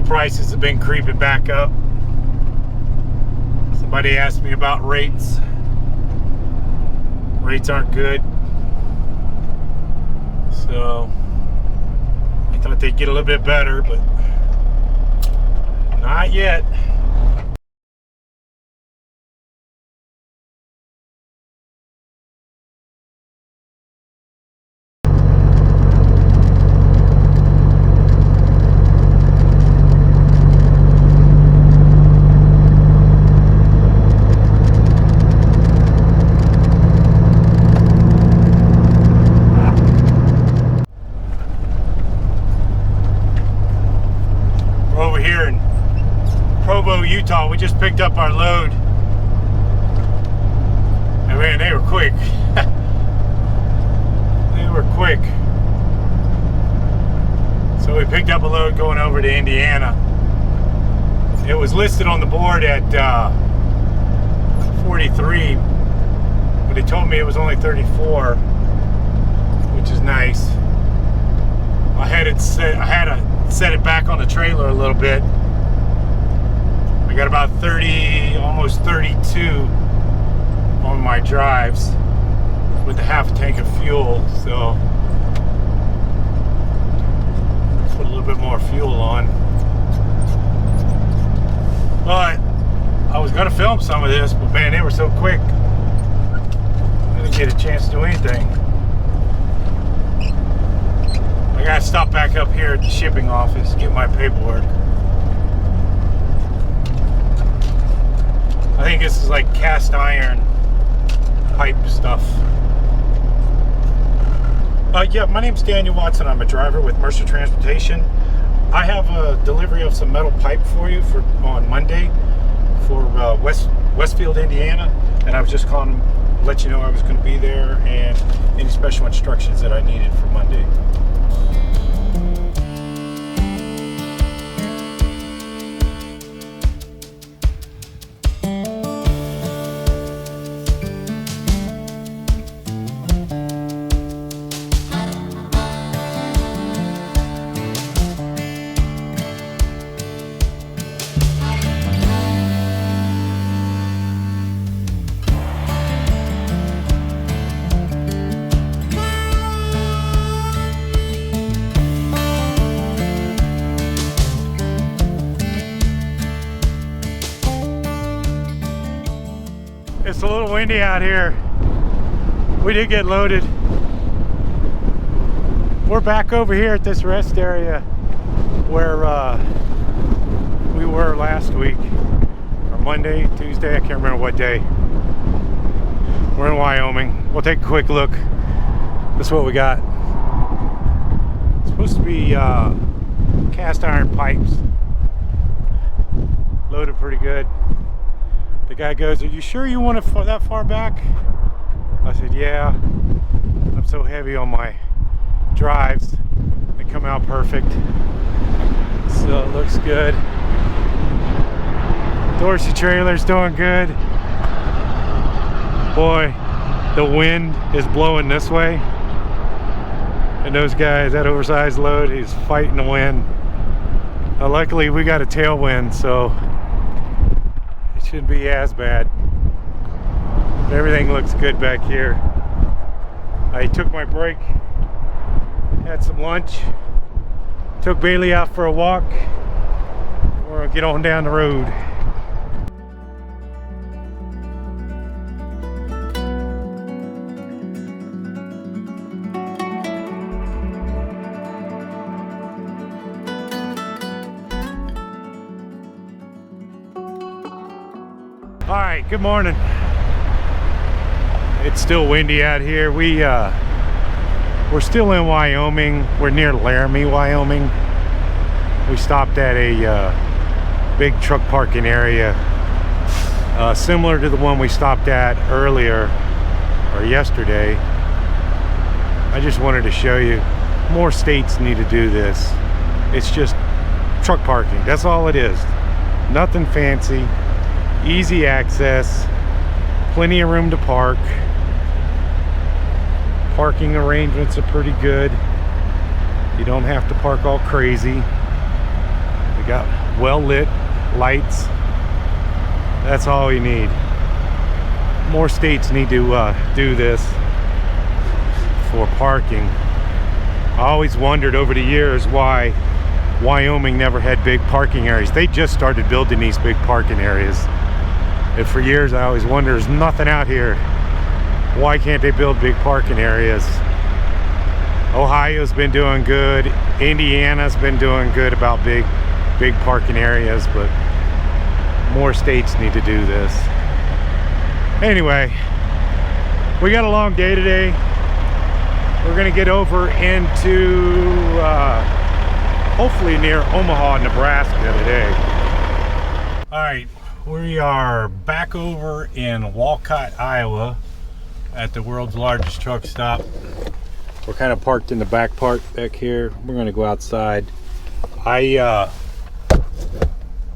prices have been creeping back up. Somebody asked me about rates. Rates aren't good. So I thought they'd get a little bit better, but not yet. Utah, we just picked up our load, and man, they were quick. They were quick. So we picked up a load going over to Indiana. It was listed on the board at 43, but they told me it was only 34, which is nice. I had to set it back on the trailer a little bit. I got about 30, almost 32 on my drives with a half a tank of fuel, so put a little bit more fuel on. But I was gonna film some of this, but man, they were so quick, I didn't get a chance to do anything. I gotta stop back up here at the shipping office, get my paperwork. I think this is like cast iron pipe stuff. Yeah, my name's Daniel Watson. I'm a driver with Mercer Transportation. I have a delivery of some metal pipe for you on Monday for Westfield, Indiana. And I was just calling to let you know I was going to be there and any special instructions that I needed for Monday. It's a little windy out here. We did get loaded. We're back over here at this rest area where we were last week, or Monday, Tuesday, I can't remember what day. We're in Wyoming. We'll take a quick look. This is what we got. It's supposed to be cast iron pipes. Loaded pretty good. The guy goes, "Are you sure you want it that far back?" I said, "Yeah. I'm so heavy on my drives. They come out perfect." So it looks good. Dorsey trailer's doing good. Boy, the wind is blowing this way. And those guys, that oversized load, is fighting the wind. Luckily, we got a tailwind, so shouldn't be as bad. Everything looks good back here. I took my break, had some lunch, took Bailey out for a walk. We're gonna get on down the road. All right, good morning. It's still windy out here. We're still in Wyoming. We're near Laramie, Wyoming. We stopped at a big truck parking area, similar to the one we stopped at earlier or yesterday. I just wanted to show you, more states need to do this. It's just truck parking. That's all it is. Nothing fancy. Easy access, plenty of room to park. Parking arrangements are pretty good. You don't have to park all crazy. We got well lit lights. That's all we need. More states need to do this for parking. I always wondered over the years why Wyoming never had big parking areas. They just started building these big parking areas. And for years I always wondered, there's nothing out here. Why can't they build big parking areas? Ohio's been doing good. Indiana's been doing good about big parking areas, but more states need to do this. Anyway, we got a long day today. We're gonna get over into hopefully near Omaha, Nebraska today. All right, we are back over in Walcott, Iowa at the world's largest truck stop. We're kind of parked in the back part back here. We're gonna go outside. We're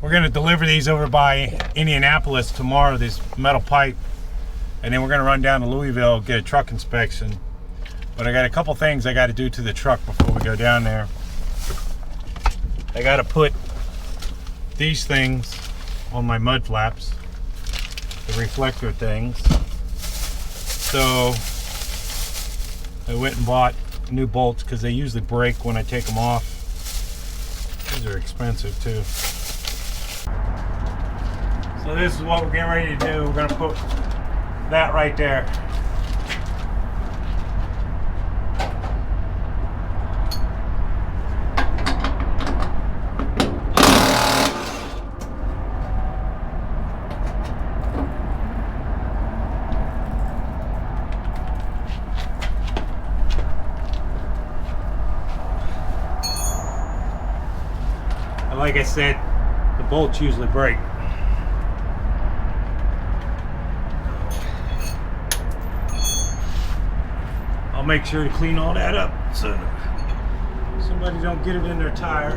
gonna deliver these over by Indianapolis tomorrow, this metal pipe, and then we're gonna run down to Louisville, get a truck inspection. But I got a couple things I got to do to the truck before we go down there. I got to put these things on my mud flaps, the reflector things. So I went and bought new bolts because they usually break when I take them off. These are expensive too. So this is what we're getting ready to do. We're going to put that right there. Like I said, the bolts usually break. I'll make sure to clean all that up so somebody don't get it in their tire.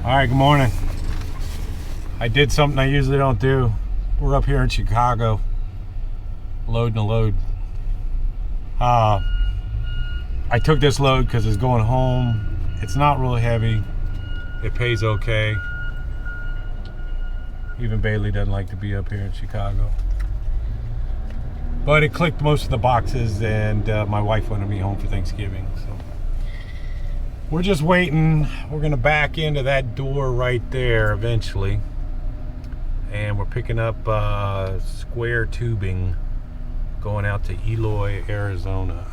All right, good morning. I did something I usually don't do. We're up here in Chicago, loading a load. I took this load because it's going home. It's not really heavy. It pays okay. Even Bailey doesn't like to be up here in Chicago. But it clicked most of the boxes, and my wife wanted me home for Thanksgiving. So We're just waiting. We're gonna back into that door right there eventually, and we're picking up square tubing going out to Eloy, Arizona.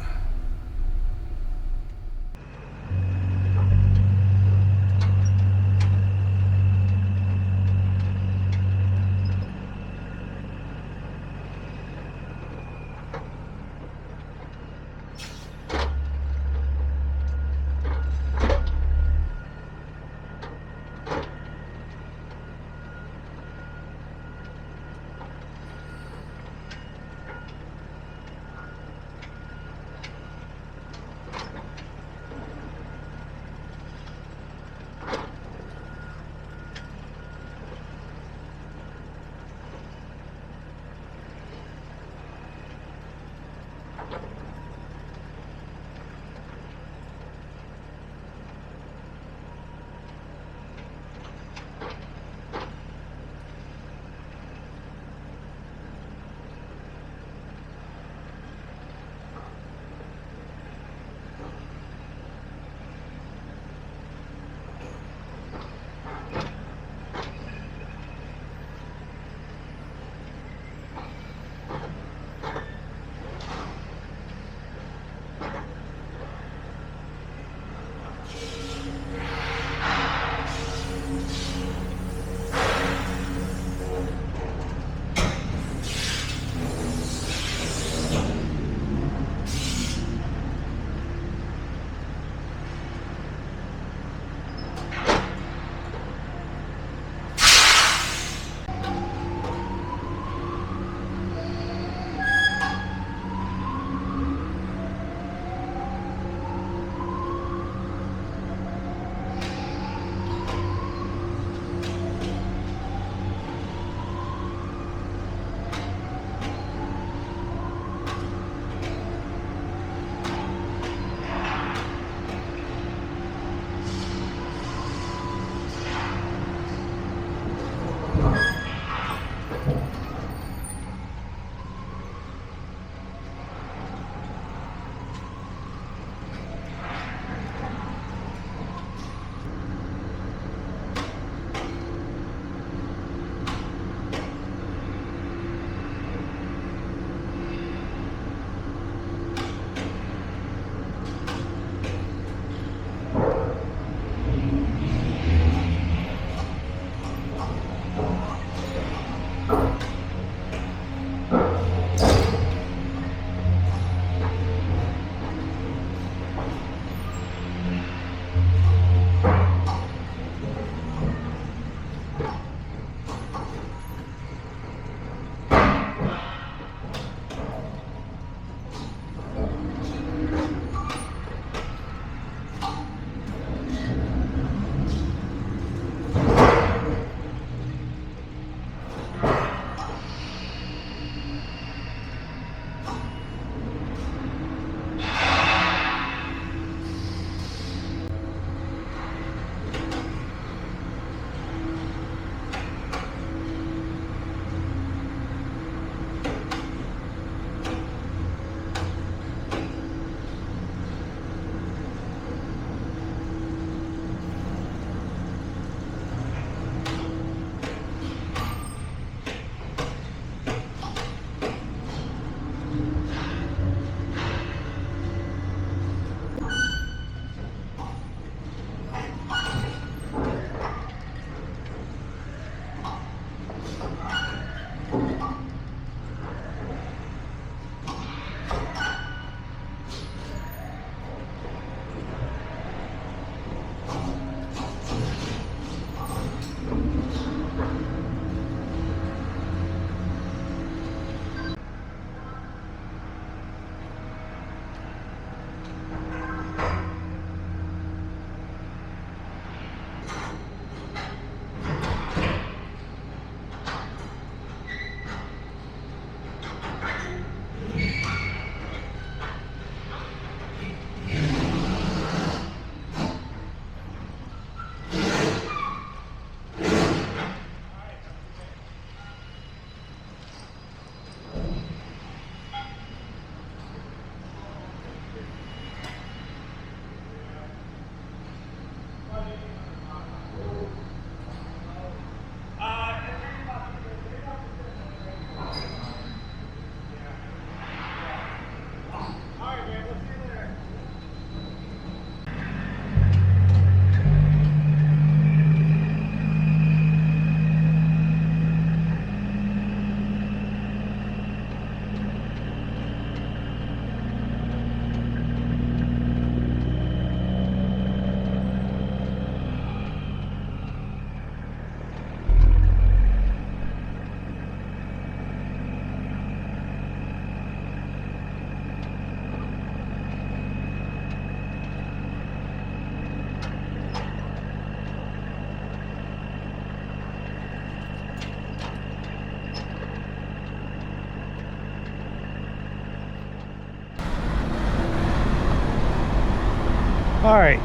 All right,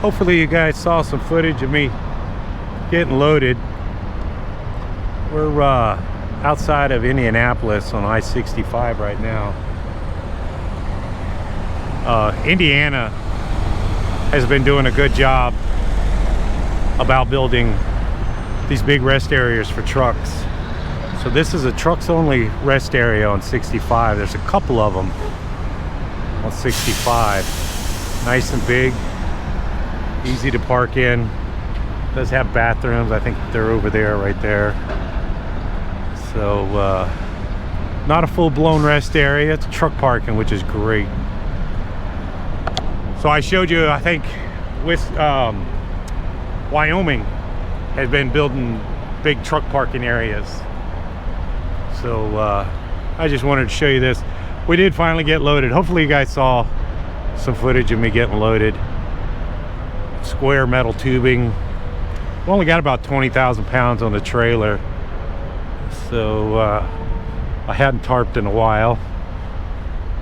hopefully you guys saw some footage of me getting loaded. We're outside of Indianapolis on I-65 right now. Indiana has been doing a good job about building these big rest areas for trucks. So this is a trucks only rest area on 65. There's a couple of them on 65. Nice and big, easy to park in. Does have bathrooms. I think they're over there, right there. So not a full-blown rest area. It's truck parking, which is great. So I showed you, I think, with Wyoming has been building big truck parking areas. So I just wanted to show you this. We did finally get loaded. Hopefully you guys saw some footage of me getting loaded. Square metal tubing. We only got about 20,000 pounds on the trailer. So I hadn't tarped in a while.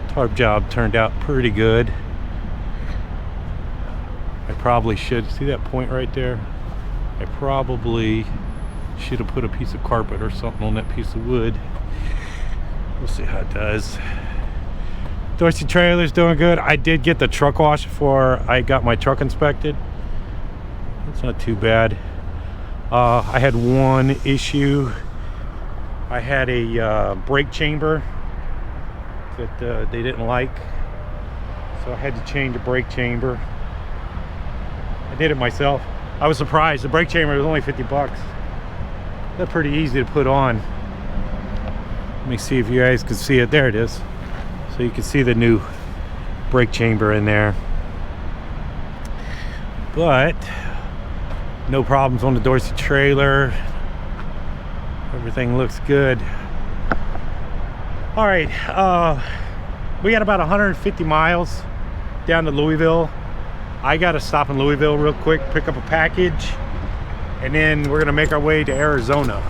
Tarp job turned out pretty good. I probably should, see that point right there? I probably should have put a piece of carpet or something on that piece of wood. We'll see how it does. Dorsey trailer's doing good. I did get the truck wash before I got my truck inspected. It's not too bad. I had one issue. I had a brake chamber that they didn't like, so I had to change the brake chamber. I did it myself. I was surprised. The brake chamber was only 50 bucks. That's pretty easy to put on. Let me see if you guys can see it. There it is. So you can see the new brake chamber in there. But no problems on the Dorsey trailer. Everything looks good. All right, we got about 150 miles down to Louisville. I got to stop in Louisville real quick, pick up a package, and then we're gonna make our way to Arizona.